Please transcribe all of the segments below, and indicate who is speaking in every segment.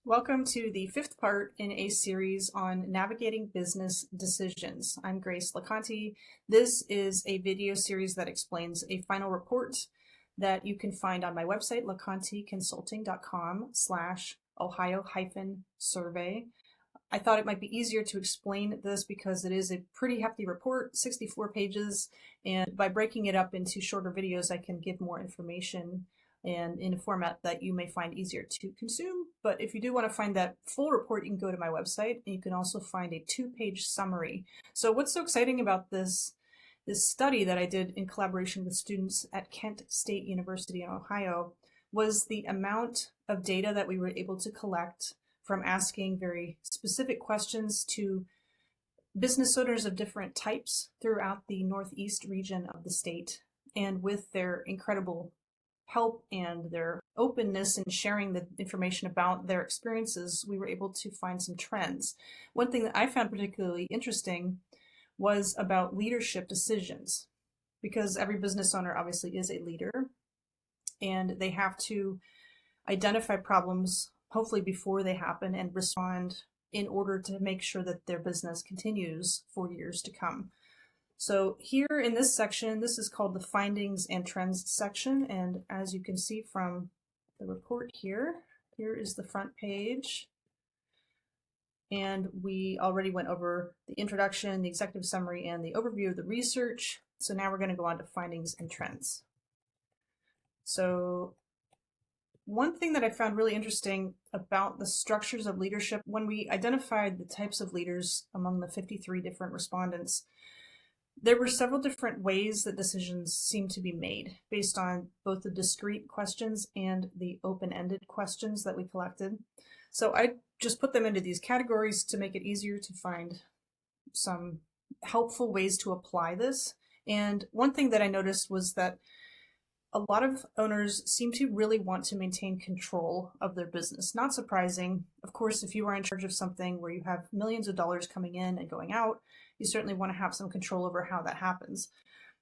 Speaker 1: Welcome to the fifth part in a series on navigating business decisions. I'm Grace LaConte. This is a video series that explains a final report that you can find on my website, laconteconsulting.com/Ohio-survey. I thought it might be easier to explain this because it is a pretty hefty report, 64 pages, and by breaking it up into shorter videos, I can give more information and in a format that you may find easier to consume. But if you do want to find that full report, you can go to my website, and you can also find a 2-page summary. So what's so exciting about this study that I did in collaboration with students at Kent State University in Ohio was the amount of data that we were able to collect from asking very specific questions to business owners of different types throughout the Northeast region of the state. And with their incredible help and their openness in sharing the information about their experiences, we were able to find some trends. One thing that I found particularly interesting was about leadership decisions, because every business owner obviously is a leader, and they have to identify problems, hopefully before they happen, and respond in order to make sure that their business continues for years to come. So here in this section, this is called the Findings and Trends section. And as you can see from the report here is the front page. And we already went over the introduction, the executive summary, and the overview of the research. So now we're going to go on to Findings and Trends. So one thing that I found really interesting about the structures of leadership, when we identified the types of leaders among the 53 different respondents, there were several different ways that decisions seem to be made based on both the discrete questions and the open-ended questions that we collected. So I just put them into these categories to make it easier to find some helpful ways to apply this. And one thing that I noticed was that a lot of owners seem to really want to maintain control of their business. Not surprising. Of course, if you are in charge of something where you have millions of dollars coming in and going out, you certainly want to have some control over how that happens.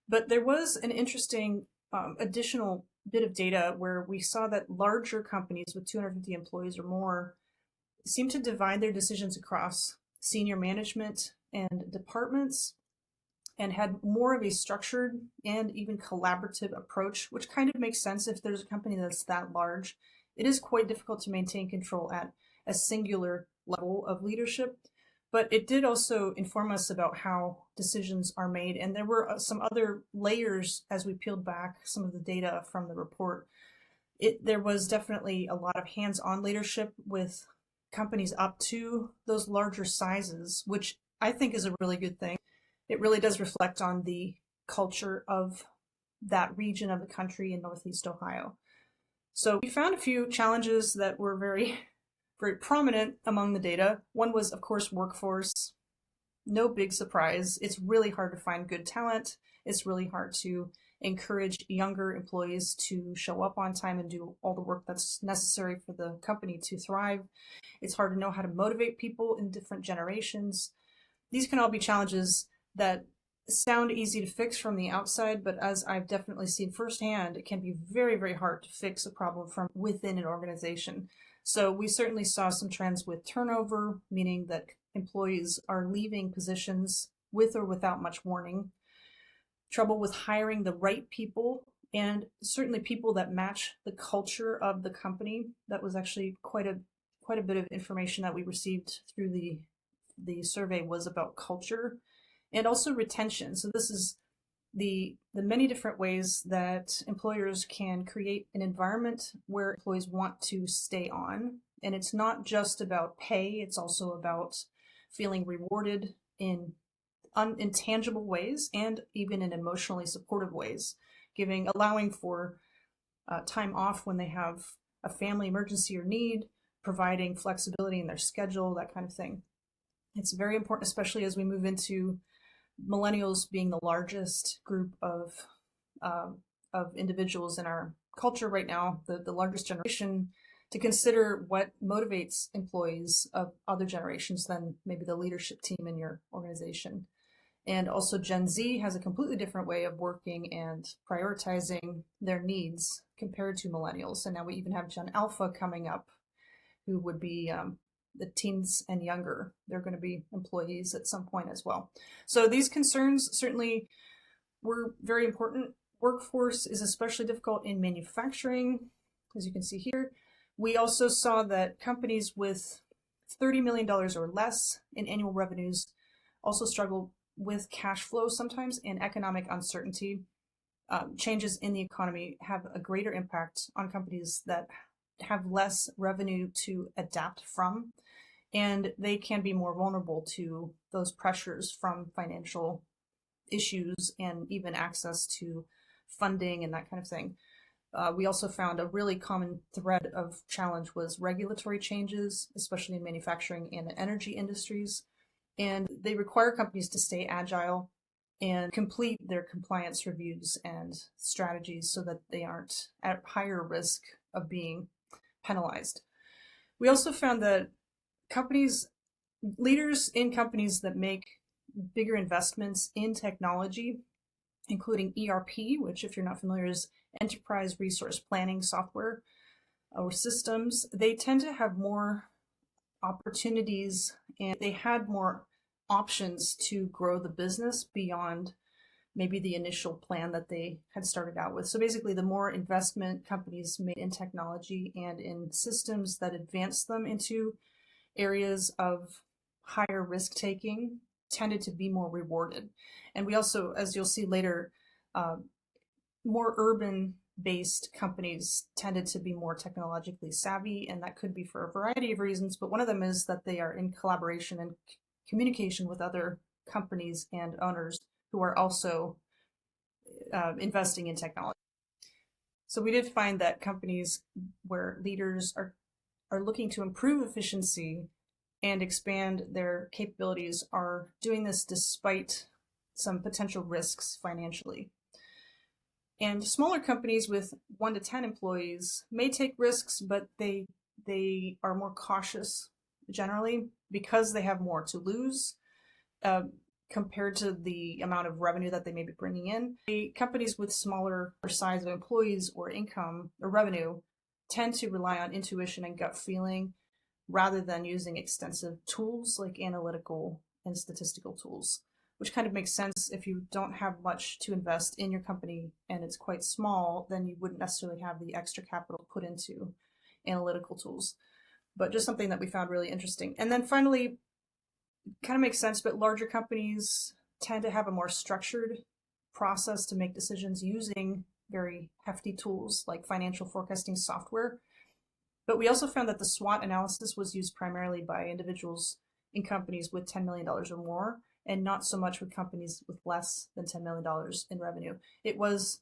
Speaker 1: But there was an interesting additional bit of data where we saw that larger companies with 250 employees or more seem to divide their decisions across senior management and departments, and had more of a structured and even collaborative approach, which kind of makes sense if there's a company that's that large. It is quite difficult to maintain control at a singular level of leadership, but it did also inform us about how decisions are made. And there were some other layers as we peeled back some of the data from the report. There was definitely a lot of hands-on leadership with companies up to those larger sizes, which I think is a really good thing. It really does reflect on the culture of that region of the country in Northeast Ohio. So we found a few challenges that were very prominent among the data. One was, of course, workforce. No big surprise. It's really hard to find good talent. It's really hard to encourage younger employees to show up on time and do all the work that's necessary for the company to thrive. It's hard to know how to motivate people in different generations. These can all be challenges that sound easy to fix from the outside, but as I've definitely seen firsthand, it can be very, very hard to fix a problem from within an organization. So we certainly saw some trends with turnover, meaning that employees are leaving positions with or without much warning, trouble with hiring the right people, and certainly people that match the culture of the company. That was actually quite a bit of information that we received through the survey was about culture. And also retention. So this is the many different ways that employers can create an environment where employees want to stay on. And it's not just about pay, it's also about feeling rewarded in intangible ways and even in emotionally supportive ways, allowing for time off when they have a family emergency or need, providing flexibility in their schedule, that kind of thing. It's very important, especially as we move into millennials being the largest group of individuals in our culture right now, the largest generation, to consider what motivates employees of other generations than maybe the leadership team in your organization. And also Gen Z has a completely different way of working and prioritizing their needs compared to millennials. And now we even have Gen Alpha coming up who would be the teens and younger. They're going to be employees at some point as well. So these concerns certainly were very important. Workforce is especially difficult in manufacturing, as you can see here. We also saw that companies with $30 million or less in annual revenues also struggle with cash flow sometimes, and economic uncertainty. Changes in the economy have a greater impact on companies that have less revenue to adapt from, and they can be more vulnerable to those pressures from financial issues and even access to funding and that kind of thing. We also found a really common thread of challenge was regulatory changes, especially in manufacturing and the energy industries. And they require companies to stay agile and complete their compliance reviews and strategies so that they aren't at higher risk of being penalized. We also found that leaders in companies that make bigger investments in technology, including ERP, which, if you're not familiar, is enterprise resource planning software or systems, they tend to have more opportunities and they had more options to grow the business beyond maybe the initial plan that they had started out with. So basically, the more investment companies made in technology and in systems that advance them into areas of higher risk taking tended to be more rewarded. And we also, as you'll see later, more urban based companies tended to be more technologically savvy, and that could be for a variety of reasons, but one of them is that they are in collaboration and communication with other companies and owners who are also investing in technology. So we did find that companies where leaders are looking to improve efficiency and expand their capabilities are doing this despite some potential risks financially. And smaller companies with 1 to 10 employees may take risks, but they are more cautious generally because they have more to lose compared to the amount of revenue that they may be bringing in. Companies with smaller size of employees or income or revenue tend to rely on intuition and gut feeling rather than using extensive tools like analytical and statistical tools, which kind of makes sense. If you don't have much to invest in your company and it's quite small, then you wouldn't necessarily have the extra capital put into analytical tools. But just something that we found really interesting. And then finally, kind of makes sense, but larger companies tend to have a more structured process to make decisions using very hefty tools like financial forecasting software. But we also found that the SWOT analysis was used primarily by individuals in companies with $10 million or more, and not so much with companies with less than $10 million in revenue. It was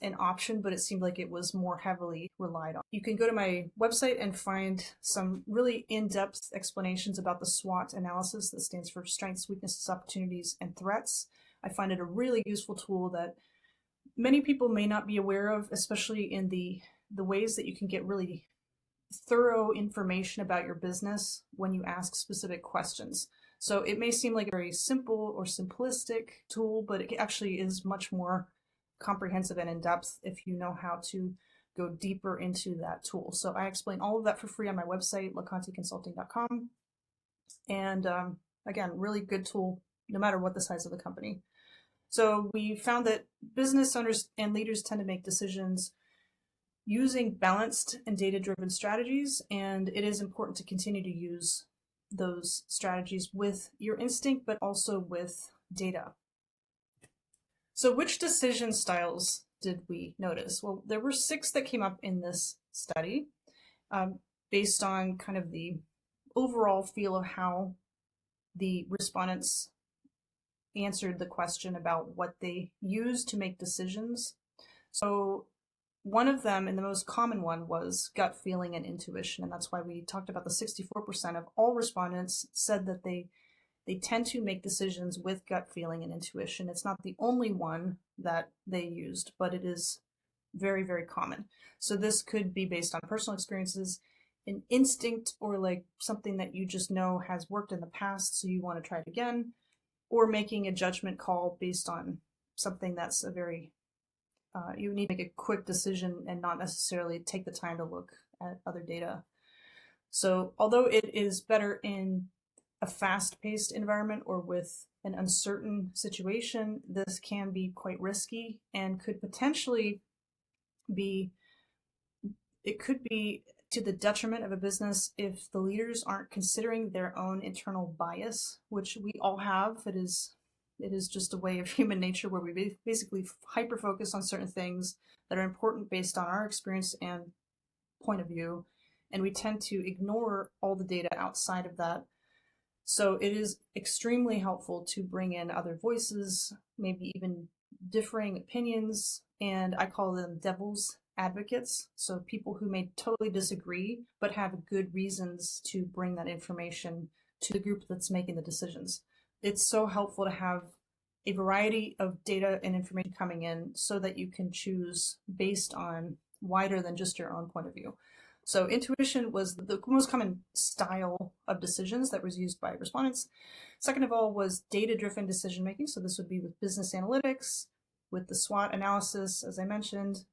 Speaker 1: an option, but it seemed like it was more heavily relied on. You can go to my website and find some really in-depth explanations about the SWOT analysis, that stands for strengths, weaknesses, opportunities, and threats. I find it a really useful tool that many people may not be aware of, especially in the ways that you can get really thorough information about your business when you ask specific questions. So it may seem like a very simple or simplistic tool, but it actually is much more comprehensive and in-depth if you know how to go deeper into that tool. So I explain all of that for free on my website, LaConteConsulting.com. And again, really good tool no matter what the size of the company. So we found that business owners and leaders tend to make decisions using balanced and data-driven strategies, and it is important to continue to use those strategies with your instinct, but also with data. So which decision styles did we notice? Well, there were 6 that came up in this study based on kind of the overall feel of how the respondents answered the question about what they use to make decisions. So one of them, and the most common one, was gut feeling and intuition. And that's why we talked about the 64% of all respondents said that they tend to make decisions with gut feeling and intuition. It's not the only one that they used, but it is very, very common. So this could be based on personal experiences, an instinct, or like something that you just know has worked in the past, so you want to try it again, or making a judgment call based on something that's a very you need to make a quick decision and not necessarily take the time to look at other data. So although it is better in a fast-paced environment or with an uncertain situation, this can be quite risky and could potentially be, it could be to the detriment of a business if the leaders aren't considering their own internal bias, which we all have. It is just a way of human nature where we basically hyper focus on certain things that are important based on our experience and point of view, and we tend to ignore all the data outside of that. So it is extremely helpful to bring in other voices, maybe even differing opinions, and I call them devil's advocates. So people who may totally disagree, but have good reasons to bring that information to the group that's making the decisions. It's so helpful to have a variety of data and information coming in so that you can choose based on wider than just your own point of view. So intuition was the most common style of decisions that was used by respondents. Second of all was data-driven decision making. So this would be with business analytics, with the SWOT analysis, as I mentioned.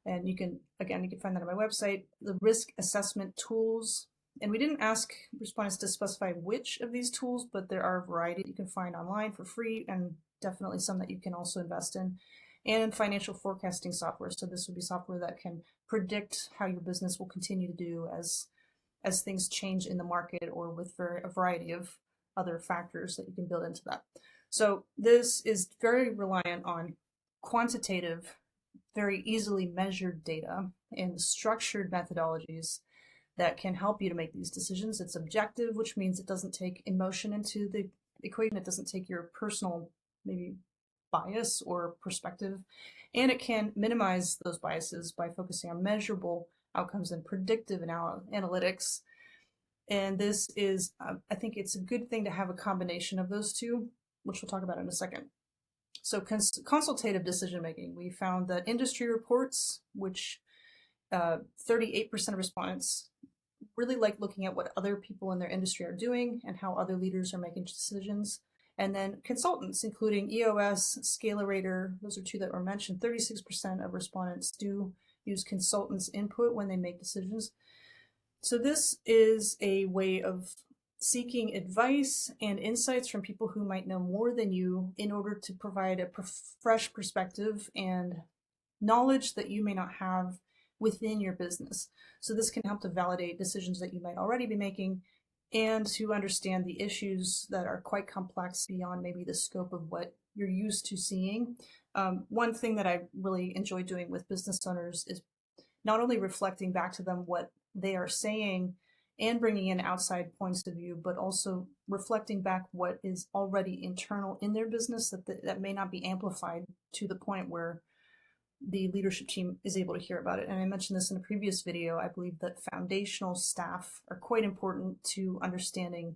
Speaker 1: And you can find that on my website. The risk assessment tools. And we didn't ask respondents to specify which of these tools, but there are a variety you can find online for free, and definitely some that you can also invest in. And financial forecasting software. So this would be software that can predict how your business will continue to do as things change in the market, or with a variety of other factors that you can build into that. So this is very reliant on quantitative, very easily measured data and structured methodologies that can help you to make these decisions. It's objective, which means it doesn't take emotion into the equation. It doesn't take your personal, maybe, bias or perspective, and it can minimize those biases by focusing on measurable outcomes and predictive analytics. And this is, I think it's a good thing to have a combination of those two, which we'll talk about in a second. So consultative decision making, we found that industry reports, which 38% of respondents really like looking at what other people in their industry are doing and how other leaders are making decisions. And then consultants, including EOS, Scalerator, those are two that were mentioned. 36% of respondents do use consultants' input when they make decisions. So this is a way of seeking advice and insights from people who might know more than you in order to provide a fresh perspective and knowledge that you may not have within your business. So this can help to validate decisions that you might already be making, and to understand the issues that are quite complex beyond maybe the scope of what you're used to seeing. One thing that I really enjoy doing with business owners is not only reflecting back to them what they are saying and bringing in outside points of view, but also reflecting back what is already internal in their business that may not be amplified to the point where the leadership team is able to hear about it. And I mentioned this in a previous video. I believe that foundational staff are quite important to understanding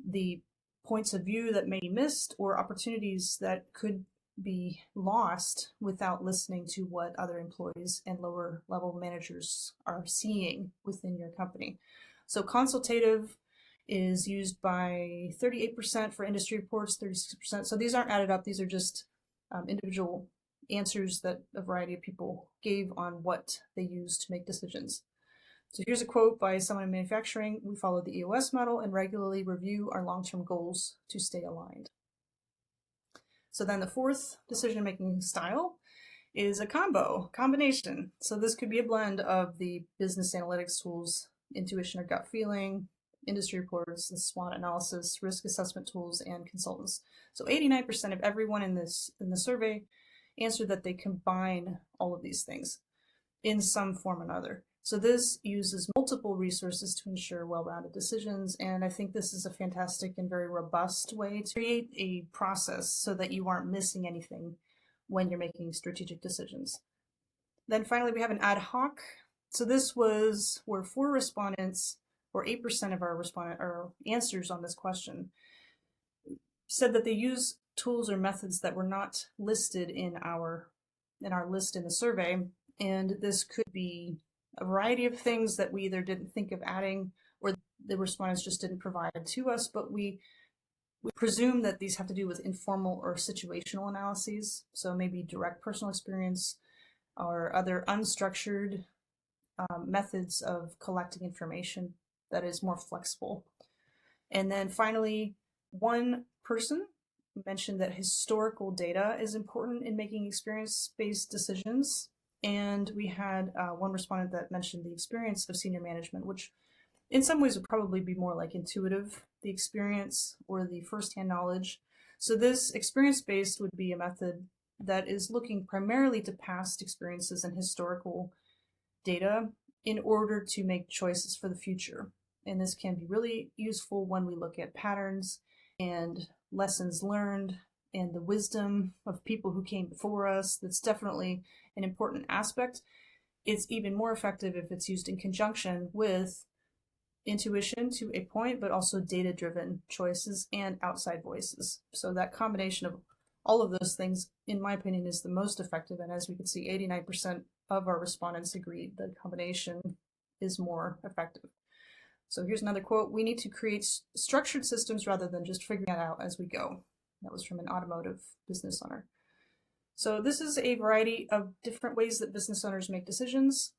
Speaker 1: the points of view that may be missed or opportunities that could be lost without listening to what other employees and lower level managers are seeing within your company. So consultative is used by 38% for industry reports, 36%. So these aren't added up. These are just individual answers that a variety of people gave on what they use to make decisions. So here's a quote by someone in manufacturing: "We follow the EOS model and regularly review our long-term goals to stay aligned." So then the fourth decision-making style is a combination. So this could be a blend of the business analytics tools, intuition or gut feeling, industry reports, the SWOT analysis, risk assessment tools, and consultants. So 89% of everyone in the survey answered that they combine all of these things in some form or another. So this uses multiple resources to ensure well-rounded decisions, and I think this is a fantastic and very robust way to create a process so that you aren't missing anything when you're making strategic decisions. Then finally, we have an ad hoc. So this was where 4 respondents, or 8% of our answers on this question, said that they use tools or methods that were not listed in our list in the survey. And this could be a variety of things that we either didn't think of adding or the respondents just didn't provide to us, but we presume that these have to do with informal or situational analyses. So maybe direct personal experience or other unstructured methods of collecting information that is more flexible. And then finally, one person mentioned that historical data is important in making experience-based decisions. And we had one respondent that mentioned the experience of senior management, which in some ways would probably be more like intuitive, the experience or the firsthand knowledge. So this experience-based would be a method that is looking primarily to past experiences and historical data in order to make choices for the future. And this can be really useful when we look at patterns and lessons learned and the wisdom of people who came before us. That's definitely an important aspect. It's even more effective if it's used in conjunction with intuition to a point, but also data-driven choices and outside voices. So that combination of all of those things, in my opinion, is the most effective. And as we can see, 89% of our respondents agreed the combination is more effective. So here's another quote: "We need to create structured systems rather than just figuring it out as we go." That was from an automotive business owner. So this is a variety of different ways that business owners make decisions.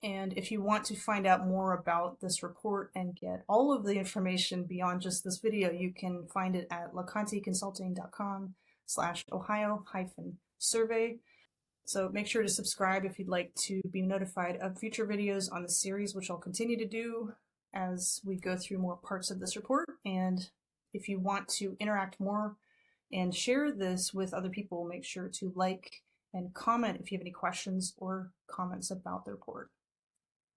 Speaker 1: And if you want to find out more about this report and get all of the information beyond just this video, you can find it at laconteconsulting.com/ohio-survey. So make sure to subscribe if you'd like to be notified of future videos on the series, which I'll continue to do as we go through more parts of this report. And if you want to interact more and share this with other people, make sure to like and comment if you have any questions or comments about the report.